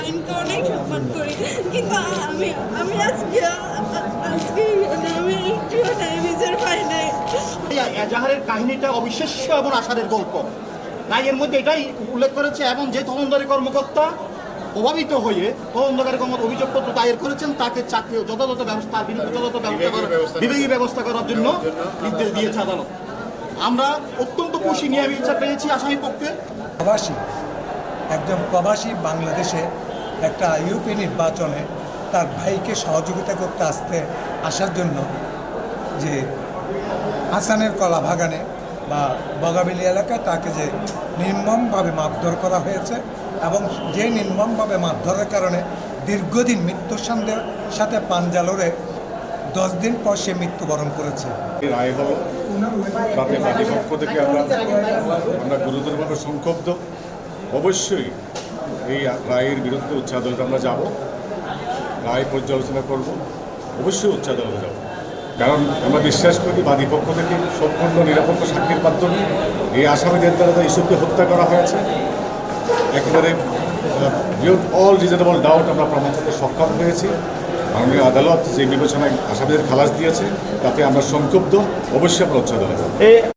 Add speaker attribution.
Speaker 1: আইনকে অনেক সম্মান করি, কিন্তু আমি আজকে আমি একটুও ন্যায় বিচার পাই নাই।
Speaker 2: এজাহারের কাহিনীটা অবিশ্বাস্য এবং আশাদের গল্প। রায়ের মধ্যে এটাই উল্লেখ করেছে, এবং যে তদন্তকারী কর্মকর্তা প্রভাবিত হয়ে তদন্তকারী কর্মকর্তা অভিযোগপত্র দায়ের করেছেন তাকে চাকরি যথাযথ ব্যবস্থা বিভাগীয় ব্যবস্থা করার জন্য নির্দেশ দিয়েছে আদালত। আমরা অত্যন্ত খুশি, ন্যায় বিচার পেয়েছি আসামি পক্ষে।
Speaker 3: একজন প্রবাসী বাংলাদেশে একটা ইউপি নির্বাচনে তার ভাইকে সহযোগিতা করতে আসার জন্য যে হাসানের কলা বাগানে বা বগাবিলি এলাকায় তাকে যে নির্মমভাবে মারধর করা হয়েছে, এবং যে নির্মমভাবে মারধরের কারণে দীর্ঘদিন মৃত্যুর সাথে পাঞ্জা লড়ে 10 দিন পর সে মৃত্যুবরণ করেছে।
Speaker 4: রায় হলো তাতে বাদীপক্ষ থেকে আমরা গুরুতরভাবে সংক্ষুব্ধ। অবশ্যই এই রায়ের বিরুদ্ধে উচ্চ আদালতে আমরা যাব, রায় পর্যালোচনা করব, অবশ্যই উচ্চ আদালতে যাব। কারণ আমরা বিশ্বাস করি বাদীপক্ষ থেকে সম্পূর্ণ নিরপেক্ষ সাক্ষীর মাধ্যমে এই আসামিদের দ্বারা ইস্যুকে হত্যা করা হয়েছে। একেবারে বিয়ন্ড অল রিজনেবল ডাউট আমরা প্রমাণ করতে সক্ষম হয়েছি। মাননীয় আদালত যে বিবেচনায় আসামিদের খালাস দিয়েছে তাতে আমরা সংক্ষুব্ধ, অবশ্যই আমরা উচ্চ আদালতে